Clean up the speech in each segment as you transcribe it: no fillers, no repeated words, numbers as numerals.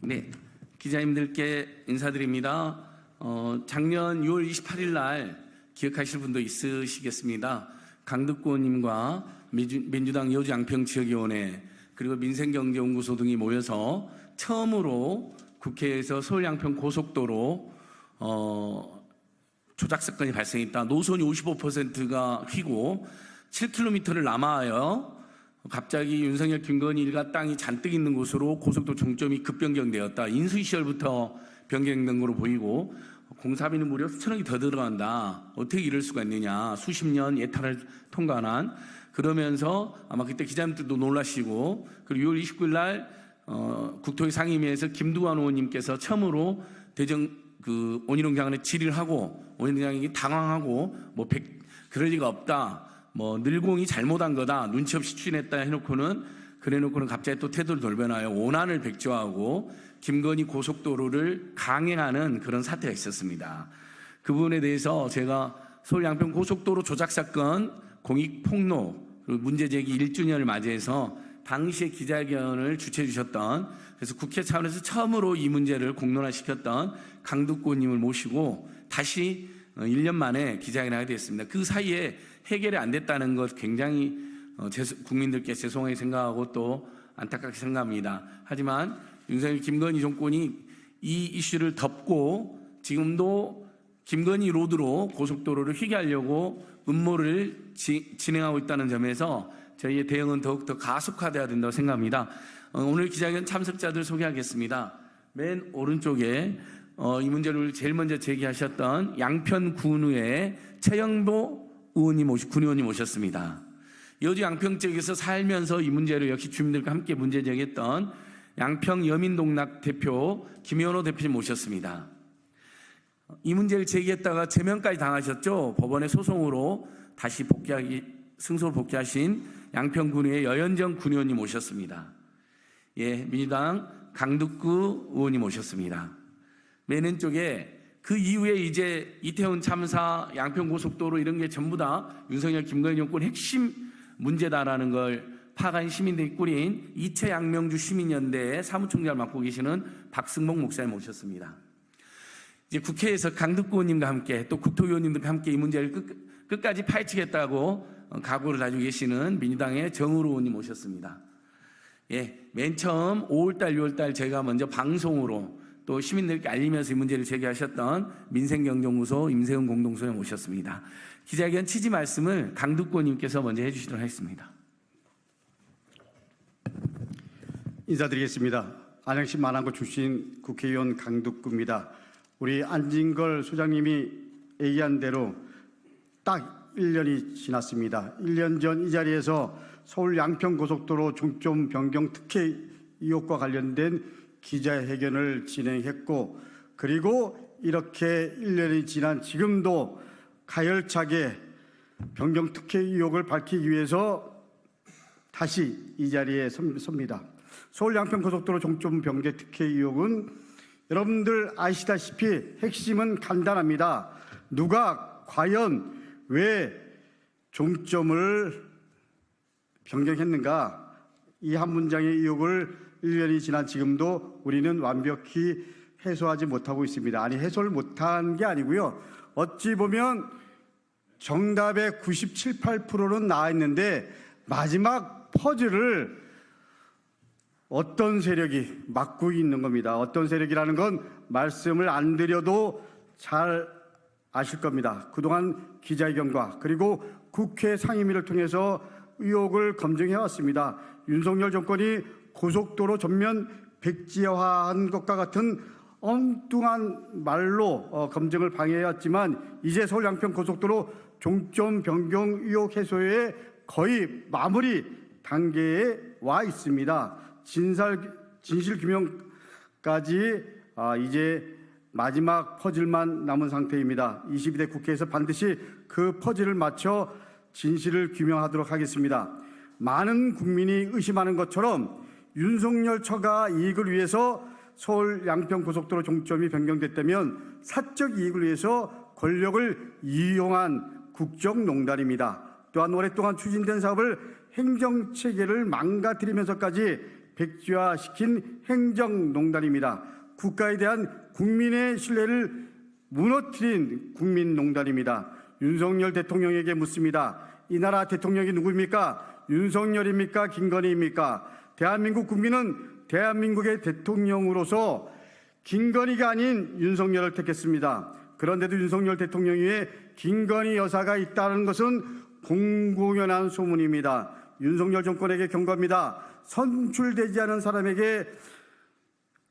네, 기자님들께 인사드립니다. 작년 6월 28일 날 기억하실 분도 있으시겠습니다. 강덕구 의원님과 민주당 여주양평지역위원회 그리고 민생경제연구소 등이 모여서 처음으로 국회에서 서울 양평 고속도로 조작 사건이 발생했다. 노선이 55%가 휘고 7km를 남아요. 갑자기 윤석열, 김건희 일가 땅이 잔뜩 있는 곳으로 고속도로 종점이 급변경되었다. 인수위 시절부터 변경된 것으로 보이고 공사비는 무려 수천억이 더 들어간다. 어떻게 이럴 수가 있느냐. 수십 년 예탄을 통과한 그러면서 아마 그때 기자님들도 놀라시고 그리고 6월 29일 날 국토위 상임위에서 김두관 의원님께서 처음으로 대정 원희룡 장관의 질의를 하고 원희룡 장관이 당황하고 그럴 리가 없다. 늘공이 잘못한 거다. 눈치 없이 추진했다 해놓고는 그래놓고는 갑자기 또 태도를 돌변하여 원한을 백조하고 김건희 고속도로를 강행하는 그런 사태가 있었습니다. 그 부분에 대해서 제가 서울 양평 고속도로 조작 사건 공익 폭로 그리고 문제 제기 1주년을 맞이해서 당시에 기자회견을 주최해 주셨던 그래서 국회 차원에서 처음으로 이 문제를 공론화시켰던 강덕구 의원님을 모시고 다시 1년 만에 기자회견을 하게 됐습니다. 그 사이에 해결이 안 됐다는 것 굉장히 국민들께 죄송하게 생각하고 또 안타깝게 생각합니다. 하지만 윤석열, 김건희 정권이 이 이슈를 덮고 지금도 김건희 로드로 고속도로를 휘게하려고 음모를 진행하고 있다는 점에서 저희의 대응은 더욱더 가속화되어야 된다고 생각합니다. 오늘 기자회견 참석자들 소개하겠습니다. 맨 오른쪽에 이 문제를 제일 먼저 제기하셨던 양평군의회 최영도 군의원님 오셨습니다. 여주 양평 지역에서 살면서 이 문제를 역시 주민들과 함께 문제 제기했던 양평 여민동락 대표 김현호 대표님 모셨습니다. 이 문제를 제기했다가 제명까지 당하셨죠. 법원의 소송으로 다시 승소로 복귀하신 양평군의회 여현정 군의원님 모셨습니다. 예, 민주당 강덕구 의원님 모셨습니다. 맨 왼쪽에 그 이후에 이제 이태원 참사, 양평고속도로 이런 게 전부 다 윤석열, 김건희 정권 핵심 문제다라는 걸 파간 시민들이 꾸린 이채 양명주 시민연대의 사무총장을 맡고 계시는 박승복 목사님 모셨습니다. 이제 국회에서 강덕구 의원님과 함께 또 국토위원님들과 함께 이 문제를 끝까지 파헤치겠다고 각오를 가지고 계시는 민주당의 정의로 의원님 모셨습니다. 예, 맨 처음 5월달, 6월달 제가 먼저 방송으로 또 시민들께 알리면서 이 문제를 제기하셨던 민생경제연구소 임세훈 공동소장 모셨습니다. 기자회견 취지 말씀을 강덕구 의원님께서 먼저 해주시도록 하겠습니다. 인사드리겠습니다. 안양시 만안구 출신 국회의원 강덕구입니다. 우리 안진걸 소장님이 얘기한 대로 딱 1년이 지났습니다. 1년 전 이 자리에서 서울 양평고속도로 종점 변경 특혜 의혹과 관련된 기자회견을 진행했고 그리고 이렇게 1년이 지난 지금도 가열차게 변경 특혜 의혹을 밝히기 위해서 다시 이 자리에 섭니다. 서울 양평고속도로 종점 변경 특혜 의혹은 여러분들 아시다시피 핵심은 간단합니다. 누가 과연 왜 종점을 변경했는가? 이 한 문장의 의혹을 1년이 지난 지금도 우리는 완벽히 해소하지 못하고 있습니다. 아니, 해소를 못한 게 아니고요. 어찌 보면 정답의 97, 8%는 나와 있는데 마지막 퍼즐을 어떤 세력이 맡고 있는 겁니다. 어떤 세력이라는 건 말씀을 안 드려도 잘 아실 겁니다. 그동안 기자회견과 그리고 국회 상임위를 통해서 의혹을 검증해 왔습니다. 윤석열 정권이 고속도로 전면 백지화한 것과 같은 엉뚱한 말로 검증을 방해해왔지만 이제 서울 양평 고속도로 종점 변경 의혹 해소에 거의 마무리 단계에 와 있습니다. 진실 규명까지 이제 마지막 퍼즐만 남은 상태입니다. 22대 국회에서 반드시 그 퍼즐을 맞춰 진실을 규명하도록 하겠습니다. 많은 국민이 의심하는 것처럼 윤석열 처가 이익을 위해서 서울 양평 고속도로 종점이 변경됐다면 사적 이익을 위해서 권력을 이용한 국정농단입니다. 또한 오랫동안 추진된 사업을 행정체계를 망가뜨리면서까지 백지화시킨 행정농단입니다. 국가에 대한 국민의 신뢰를 무너뜨린 국민농단입니다. 윤석열 대통령에게 묻습니다. 이 나라 대통령이 누구입니까? 윤석열입니까? 김건희입니까? 대한민국 국민은 대한민국의 대통령으로서 김건희가 아닌 윤석열을 택했습니다. 그런데도 윤석열 대통령 위에 김건희 여사가 있다는 것은 공공연한 소문입니다. 윤석열 정권에게 경고합니다. 선출되지 않은 사람에게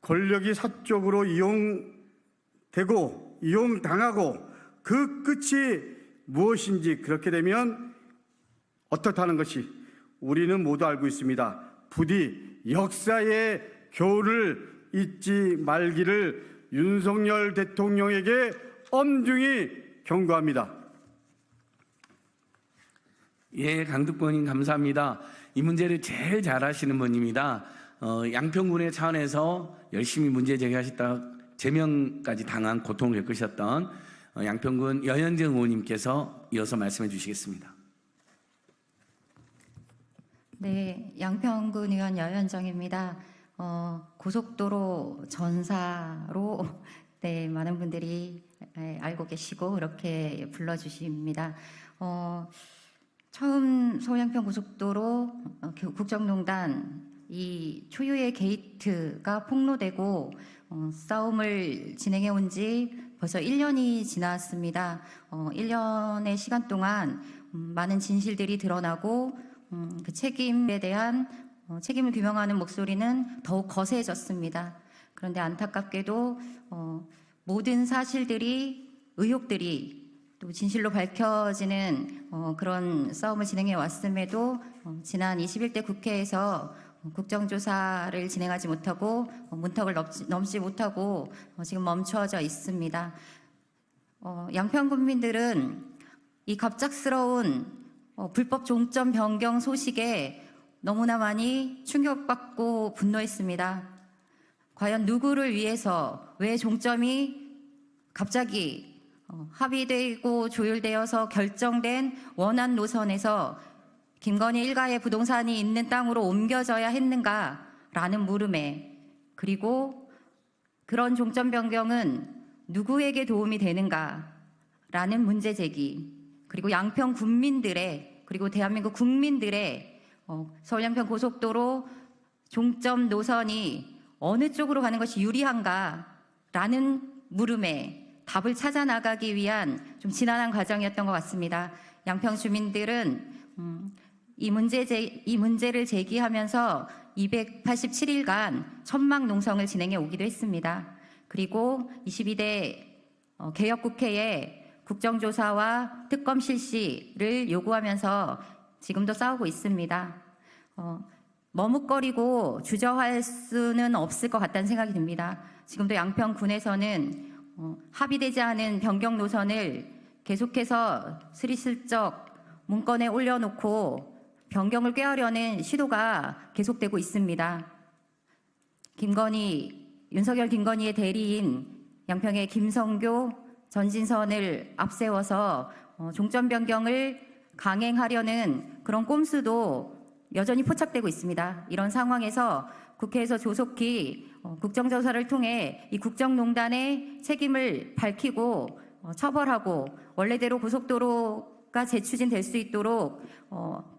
권력이 사적으로 이용되고 이용당하고 그 끝이 무엇인지, 그렇게 되면 어떻다는 것이 우리는 모두 알고 있습니다. 부디 역사의 교훈을 잊지 말기를 윤석열 대통령에게 엄중히 경고합니다. 예, 강득권님 감사합니다. 이 문제를 제일 잘 아시는 분입니다. 양평군의 차원에서 열심히 문제 제기하셨다 제명까지 당한 고통을 겪으셨던 양평군 여현정 의원님께서 이어서 말씀해 주시겠습니다. 네, 양평군 의원 여현정입니다. 고속도로 전사로 네, 많은 분들이 알고 계시고 그렇게 불러주십니다. 처음 서울양평 고속도로 국정농단 이 초유의 게이트가 폭로되고 싸움을 진행해 온 지 벌써 1년이 지났습니다. 1년의 시간 동안 많은 진실들이 드러나고 그 책임에 대한 책임을 규명하는 목소리는 더욱 거세졌습니다. 그런데 안타깝게도 모든 사실들이, 의혹들이 또 진실로 밝혀지는 그런 싸움을 진행해 왔음에도 지난 21대 국회에서 국정조사를 진행하지 못하고 문턱을 넘지 못하고 지금 멈춰져 있습니다. 양평 국민들은 이 갑작스러운 불법 종점 변경 소식에 너무나 많이 충격받고 분노했습니다. 과연 누구를 위해서 왜 종점이 갑자기 합의되고 조율되어서 결정된 원안 노선에서 김건희 일가의 부동산이 있는 땅으로 옮겨져야 했는가라는 물음에, 그리고 그런 종점 변경은 누구에게 도움이 되는가라는 문제 제기, 그리고 양평 군민들의, 그리고 대한민국 국민들의 서울 양평 고속도로 종점 노선이 어느 쪽으로 가는 것이 유리한가라는 물음에 답을 찾아 나가기 위한 좀 지난한 과정이었던 것 같습니다. 양평 주민들은 이 문제를 제기하면서 287일간 천막 농성을 진행해 오기도 했습니다. 그리고 22대 개혁국회에 국정조사와 특검 실시를 요구하면서 지금도 싸우고 있습니다. 머뭇거리고 주저할 수는 없을 것 같다는 생각이 듭니다. 지금도 양평군에서는 합의되지 않은 변경 노선을 계속해서 스리슬쩍 문건에 올려놓고 변경을 꾀하려는 시도가 계속되고 있습니다. 윤석열 김건희의 대리인 양평의 김성교, 전진선을 앞세워서 종점 변경을 강행하려는 그런 꼼수도 여전히 포착되고 있습니다. 이런 상황에서 국회에서 조속히 국정조사를 통해 이 국정농단의 책임을 밝히고 처벌하고 원래대로 고속도로가 재추진될 수 있도록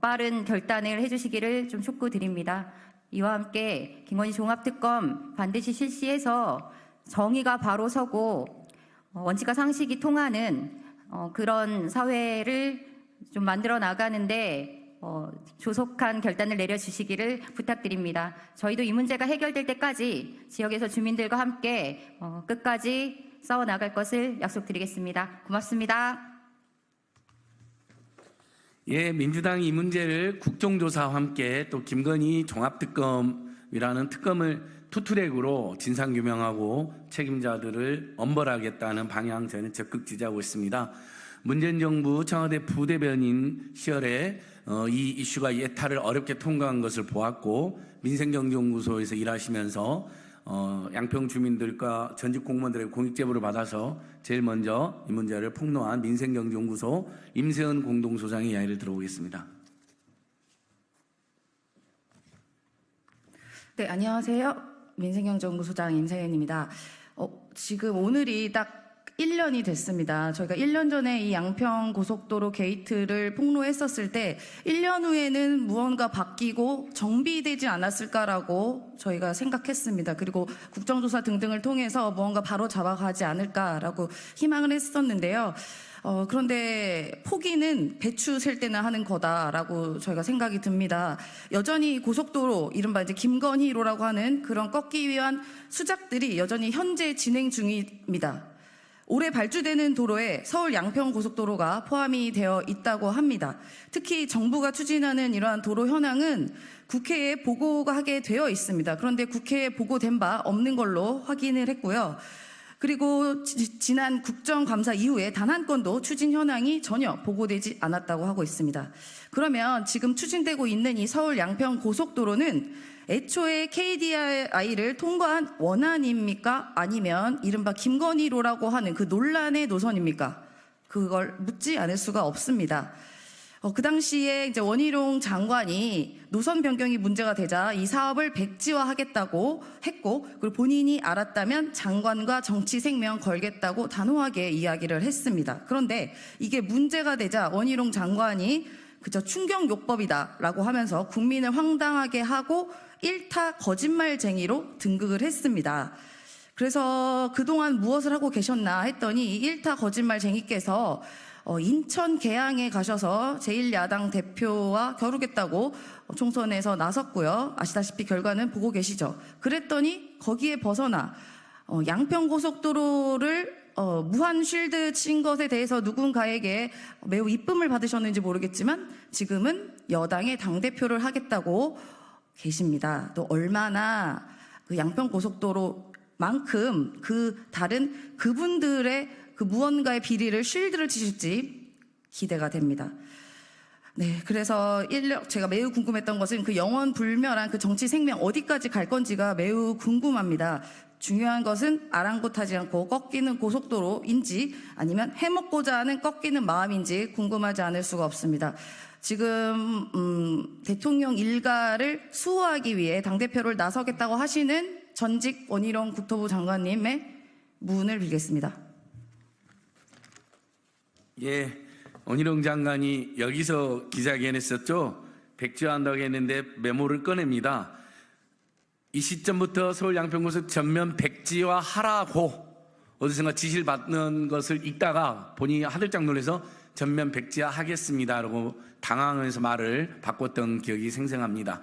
빠른 결단을 해주시기를 좀 촉구드립니다. 이와 함께 김건희 종합특검 반드시 실시해서 정의가 바로 서고 원칙과 상식이 통하는 그런 사회를 좀 만들어 나가는데 조속한 결단을 내려주시기를 부탁드립니다. 저희도 이 문제가 해결될 때까지 지역에서 주민들과 함께 끝까지 싸워 나갈 것을 약속드리겠습니다. 고맙습니다. 예, 민주당이 이 문제를 국정조사와 함께 또 김건희 종합특검이라는 특검을 투트랙으로 진상규명하고 책임자들을 엄벌하겠다는 방향 저는 적극 지지하고 있습니다. 문재인 정부 청와대 부대변인 시절에 이 이슈가 예탈을 어렵게 통과한 것을 보았고 민생경제연구소에서 일하시면서 양평 주민들과 전직 공무원들의 공익제보를 받아서 제일 먼저 이 문제를 폭로한 민생경제연구소 임세은 공동소장의 이야기를 들어보겠습니다. 네, 안녕하세요. 민생경제연구소장 임세윤입니다. 지금 오늘이 딱 1년이 됐습니다. 저희가 1년 전에 이 양평 고속도로 게이트를 폭로했었을 때 1년 후에는 무언가 바뀌고 정비되지 않았을까라고 저희가 생각했습니다. 그리고 국정조사 등등을 통해서 무언가 바로 잡아가지 않을까라고 희망을 했었는데요. 그런데 포기는 배추 셀 때나 하는 거다라고 저희가 생각이 듭니다. 여전히 고속도로, 이른바 이제 김건희로라고 하는 그런 꺾기 위한 수작들이 여전히 현재 진행 중입니다. 올해 발주되는 도로에 서울 양평 고속도로가 포함이 되어 있다고 합니다. 특히 정부가 추진하는 이러한 도로 현황은 국회에 보고하게 되어 있습니다. 그런데 국회에 보고된 바 없는 걸로 확인을 했고요. 그리고 지난 국정감사 이후에 단 한 건도 추진 현황이 전혀 보고되지 않았다고 하고 있습니다. 그러면 지금 추진되고 있는 이 서울 양평 고속도로는 애초에 KDI를 통과한 원안입니까? 아니면 이른바 김건희로라고 하는 그 논란의 노선입니까? 그걸 묻지 않을 수가 없습니다. 그 당시에 이제 원희룡 장관이 노선 변경이 문제가 되자 이 사업을 백지화하겠다고 했고, 그리고 본인이 알았다면 장관과 정치 생명 걸겠다고 단호하게 이야기를 했습니다. 그런데 이게 문제가 되자 원희룡 장관이 그저 충격요법이다라고 하면서 국민을 황당하게 하고 일타 거짓말쟁이로 등극을 했습니다. 그래서 그동안 무엇을 하고 계셨나 했더니 이 일타 거짓말쟁이께서 인천 계양에 가셔서 제1야당 대표와 겨루겠다고 총선에서 나섰고요. 아시다시피 결과는 보고 계시죠. 그랬더니 거기에 벗어나 양평고속도로를 무한 쉴드 친 것에 대해서 누군가에게 매우 이쁨을 받으셨는지 모르겠지만 지금은 여당의 당대표를 하겠다고 계십니다. 또 얼마나 그 양평고속도로만큼 그 다른 그분들의 그 무언가의 비리를 쉴드를 치실지 기대가 됩니다. 네, 그래서 제가 매우 궁금했던 것은 그 영원불멸한 그 정치 생명 어디까지 갈 건지가 매우 궁금합니다. 중요한 것은 아랑곳하지 않고 꺾이는 고속도로인지 아니면 해먹고자 하는 꺾이는 마음인지 궁금하지 않을 수가 없습니다. 지금 대통령 일가를 수호하기 위해 당대표를 나서겠다고 하시는 전직 원희룡 국토부 장관님의 문을 빌겠습니다. 예, 원희룡 장관이 여기서 기자회견했었죠. 백지화한다고 했는데 메모를 꺼냅니다. 이 시점부터 서울 양평고속 전면 백지화하라고 어디선가 지시를 받는 것을 읽다가 본인이 하들짝 놀라서 전면 백지화하겠습니다라고 당황해서 말을 바꿨던 기억이 생생합니다.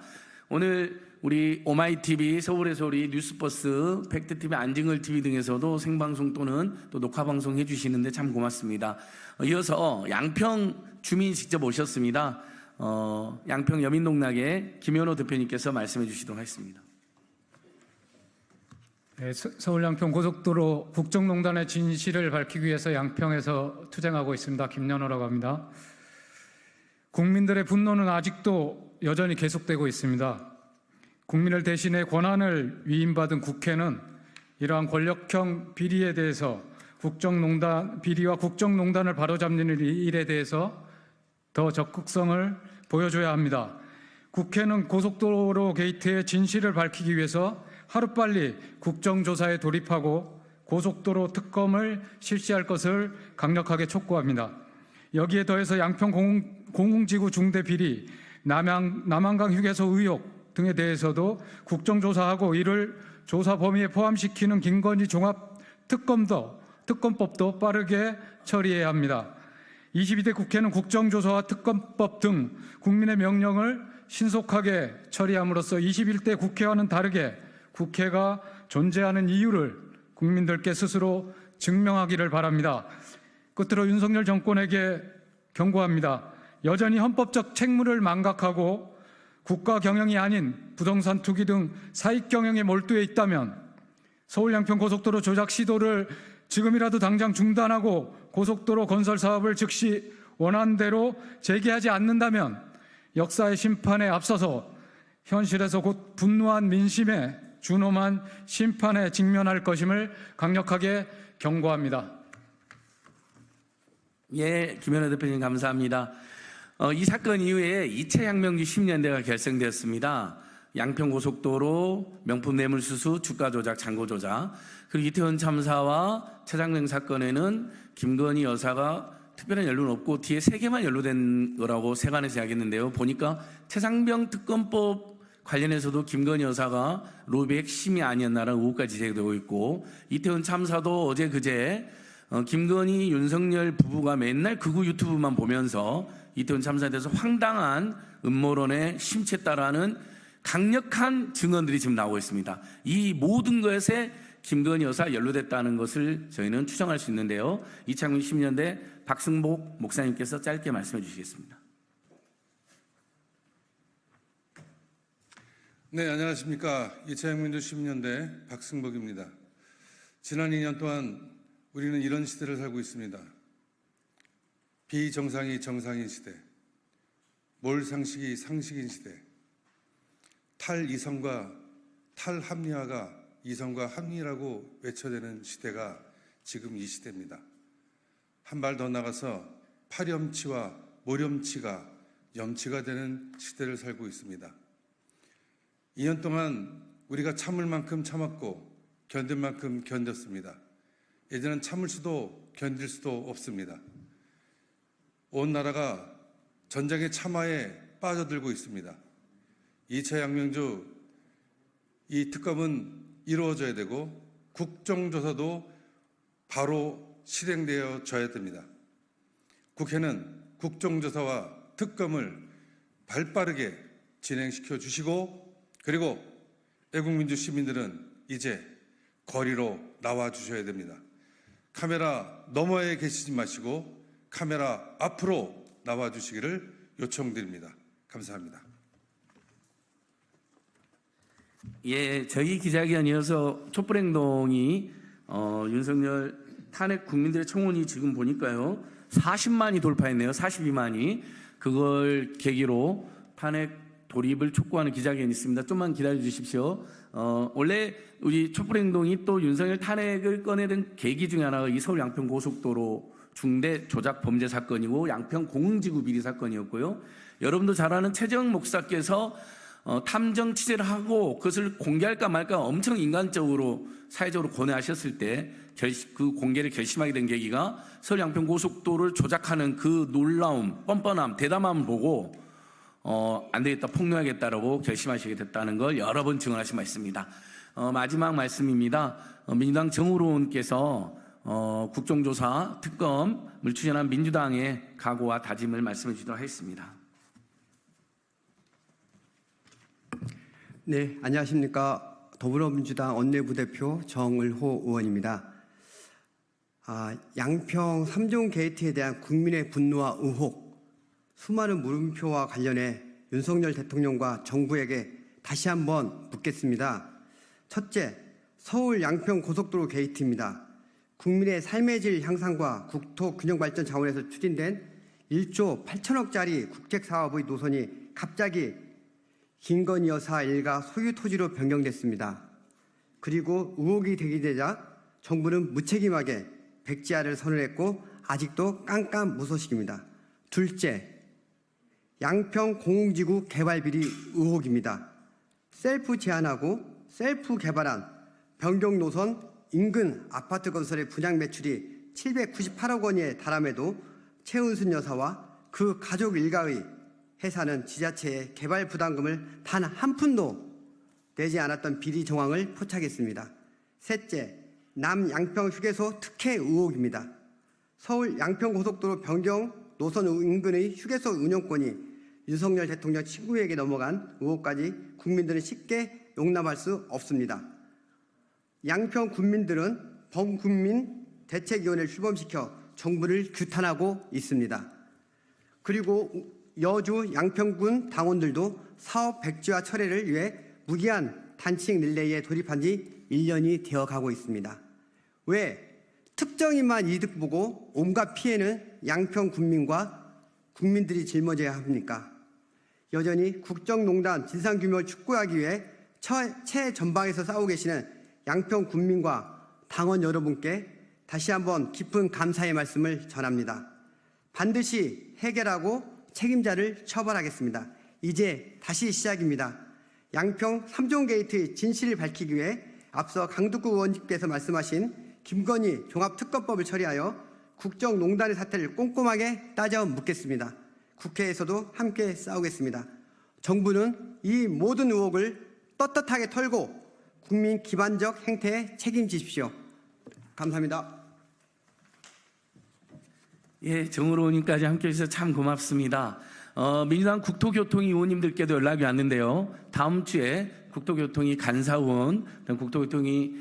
오늘 우리 오마이TV, 서울의 소리, 뉴스버스, 팩트TV, 안진걸TV 등에서도 생방송 또는 또 녹화방송 해주시는데 참 고맙습니다. 이어서 양평 주민 직접 오셨습니다. 양평 여민농락의 김현호 대표님께서 말씀해 주시도록 하겠습니다. 네, 서울 양평 고속도로 국정농단의 진실을 밝히기 위해서 양평에서 투쟁하고 있습니다. 김연호라고 합니다. 국민들의 분노는 아직도 여전히 계속되고 있습니다. 국민을 대신해 권한을 위임받은 국회는 이러한 권력형 비리에 대해서 비리와 국정농단을 바로잡는 일에 대해서 더 적극성을 보여줘야 합니다. 국회는 고속도로 게이트의 진실을 밝히기 위해서 하루빨리 국정조사에 돌입하고 고속도로 특검을 실시할 것을 강력하게 촉구합니다. 여기에 더해서 양평 공흥지구 중대 비리, 남한강 휴게소 의혹 등에 대해서도 국정조사하고 이를 조사 범위에 포함시키는 김건희 종합특검법도 빠르게 처리해야 합니다. 22대 국회는 국정조사와 특검법 등 국민의 명령을 신속하게 처리함으로써 21대 국회와는 다르게 국회가 존재하는 이유를 국민들께 스스로 증명하기를 바랍니다. 끝으로 윤석열 정권에게 경고합니다. 여전히 헌법적 책무를 망각하고 국가 경영이 아닌 부동산 투기 등 사익 경영에 몰두해 있다면 서울 양평 고속도로 조작 시도를 지금이라도 당장 중단하고 고속도로 건설 사업을 즉시 원안대로 재개하지 않는다면 역사의 심판에 앞서서 현실에서 곧 분노한 민심에 준엄한 심판에 직면할 것임을 강력하게 경고합니다. 예, 김현호 대표님 감사합니다. 이 사건 이후에 2차 혁명기 10년대가 결성되었습니다. 양평고속도로 명품 뇌물수수, 주가 조작, 잔고 조작, 그리고 이태원 참사와 최장령 사건에는 김건희 여사가 특별한 연루는 없고 뒤에 3개만 연루된 거라고 세관에서 이야기했는데요. 보니까 최상병 특검법 관련해서도 김건희 여사가 로비의 핵심이 아니었나라는 의혹까지 제기되고 있고, 이태원 참사도 어제 그제 김건희 윤석열 부부가 맨날 극우 유튜브만 보면서 이태원 참사에 대해서 황당한 음모론에 심취했다라는 강력한 증언들이 지금 나오고 있습니다. 이 모든 것에 김건희 여사 연루됐다는 것을 저희는 추정할 수 있는데요. 2010년대 박승복 목사님께서 짧게 말씀해 주시겠습니다. 네, 안녕하십니까. 2000년도 10년대 박승복입니다. 지난 2년 동안 우리는 이런 시대를 살고 있습니다. 비정상이 정상인 시대, 몰상식이 상식인 시대, 탈이성과 탈합리화가 이성과 합리라고 외쳐대는 시대가 지금 이 시대입니다. 한 발 더 나가서 파렴치와 모렴치가 염치가 되는 시대를 살고 있습니다. 2년 동안 우리가 참을 만큼 참았고 견딜 만큼 견뎠습니다. 이제는 참을 수도 견딜 수도 없습니다. 온 나라가 전쟁의 참화에 빠져들고 있습니다. 2차 양명주 이 특검은 이루어져야 되고 국정조사도 바로 실행되어져야 됩니다. 국회는 국정조사와 특검을 발빠르게 진행시켜 주시고, 그리고 애국민주 시민들은 이제 거리로 나와 주셔야 됩니다. 카메라 너머에 계시지 마시고 카메라 앞으로 나와 주시기를 요청드립니다. 감사합니다. 예, 저희 기자회견이어서 촛불행동이 윤석열 탄핵 국민들의 청원이 지금 보니까요 40만이 돌파했네요. 42만이. 그걸 계기로 탄핵 돌입을 촉구하는 기자회견이 있습니다. 좀만 기다려 주십시오. 원래 우리 촛불행동이 또 윤석열 탄핵을 꺼내든 계기 중에 하나가 이 서울 양평 고속도로 중대 조작 범죄 사건이고 양평 공흥지구 비리 사건이었고요. 여러분도 잘 아는 최재형 목사께서 탐정 취재를 하고 그것을 공개할까 말까 엄청 인간적으로 사회적으로 고뇌하셨을 때 그 공개를 결심하게 된 계기가 서울 양평 고속도로를 조작하는 그 놀라움, 뻔뻔함, 대담함을 보고 안 되겠다, 폭로하겠다라고 결심하시게 됐다는 걸 여러 번 증언하신 바 있습니다. 마지막 말씀입니다. 민주당 정우로 의원께서 국정조사 특검을 추진한 민주당의 각오와 다짐을 말씀해 주도록 하겠습니다. 네, 안녕하십니까. 더불어민주당 원내부대표 정을호 의원입니다. 양평 3종 게이트에 대한 국민의 분노와 의혹, 수많은 물음표와 관련해 윤석열 대통령과 정부에게 다시 한번 묻겠습니다. 첫째, 서울 양평 고속도로 게이트입니다. 국민의 삶의 질 향상과 국토 균형 발전 차원에서 추진된 1조 8천억짜리 국책 사업의 노선이 갑자기 김건희 여사 일가 소유 토지로 변경됐습니다. 그리고 의혹이 제기되자 정부는 무책임하게 백지화를 선언했고 아직도 깜깜무소식입니다. 둘째, 양평 공흥지구 개발 비리 의혹입니다. 셀프 제한하고 셀프 개발한 변경 노선 인근 아파트 건설의 분양 매출이 798억 원에 달함에도 최은순 여사와 그 가족 일가의 회사는 지자체에 개발 부담금을 단 한 푼도 내지 않았던 비리 정황을 포착했습니다. 셋째, 남양평 휴게소 특혜 의혹입니다. 서울 양평 고속도로 변경 노선 인근의 휴게소 운영권이 윤석열 대통령 친구에게 넘어간 의혹까지 국민들은 쉽게 용납할 수 없습니다. 양평 군민들은 범국민 대책위원회를 출범시켜 정부를 규탄하고 있습니다. 그리고 여주 양평군 당원들도 사업 백지화 철회를 위해 무기한 단층 릴레이에 돌입한 지 1년이 되어가고 있습니다. 왜 특정인만 이득 보고 온갖 피해는 양평 군민과 국민들이 짊어져야 합니까? 여전히 국정농단 진상규명을 촉구하기 위해 최전방에서 싸우고 계시는 양평 군민과 당원 여러분께 다시 한번 깊은 감사의 말씀을 전합니다. 반드시 해결하고 책임자를 처벌하겠습니다. 이제 다시 시작입니다. 양평 3종 게이트의 진실을 밝히기 위해 앞서 강두구 의원님께서 말씀하신 김건희 종합특검법을 처리하여 국정농단의 사태를 꼼꼼하게 따져 묻겠습니다. 국회에서도 함께 싸우겠습니다. 정부는 이 모든 의혹을 떳떳하게 털고 국민 기반적 행태에 책임지십시오. 감사합니다. 예, 정으로 의원님까지 함께해 주셔서 참 고맙습니다. 민주당 국토교통위 의원님들께도 연락이 왔는데요. 다음 주에 국토교통위 간사의원, 국토교통위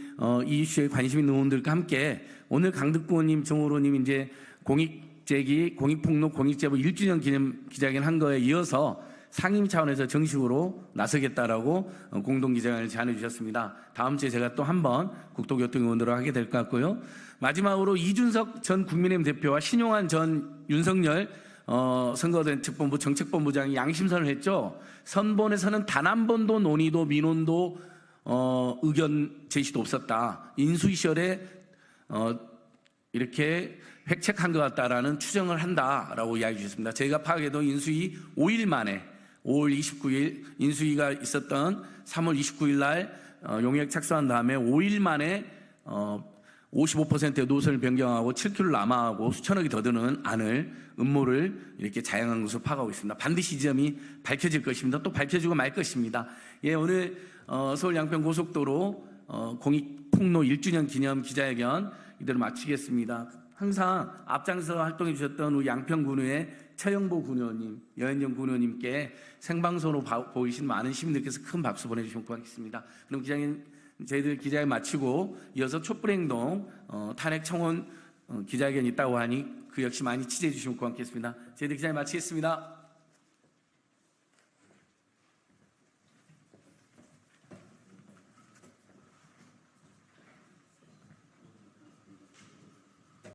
이 이슈에 관심 있는 의원들과 함께 오늘 강득구 의원님, 정호로 의원님 이제 공익폭로 공익제보 1주년 기념 기자회견 한 거에 이어서 상임 차원에서 정식으로 나서겠다라고 공동기자회견을 제안해 주셨습니다. 다음 주에 제가 또 한 번 국토교통 의원으로 하게 될 것 같고요. 마지막으로 이준석 전 국민의힘 대표와 신용환 전 윤석열 선거된 특본부 정책본부장이 양심선을 했죠. 선본에서는 단 한 번도 논의도 민원도 의견 제시도 없었다. 인수위 시절에 이렇게 획책한 것 같다라는 추정을 한다라고 이야기해 주셨습니다. 저희가 파악해도 인수위 5일 만에 5월 29일 인수위가 있었던 3월 29일 날 용역 착수한 다음에 5일 만에 55%의 노선을 변경하고 7km 남하하고 수천억이 더 드는 안을 음모를 이렇게 자행한 것으로 파악하고 있습니다. 반드시 이 점이 밝혀질 것입니다. 또 밝혀지고 말 것입니다. 예, 오늘 서울 양평 고속도로 공익폭로 1주년 기념 기자회견 이대로 마치겠습니다. 항상 앞장서 활동해 주셨던 우리 양평군의 최영보 군의원님, 여현정 군의원님께 생방송으로 보이신 많은 시민들께서 큰 박수 보내주시면 고맙겠습니다. 그럼 기자님, 저희들 기자회견 마치고 이어서 촛불행동 탄핵 청원 기자회견이 있다고 하니 그 역시 많이 취재해 주시면 고맙겠습니다. 저희들 기자회견 마치겠습니다.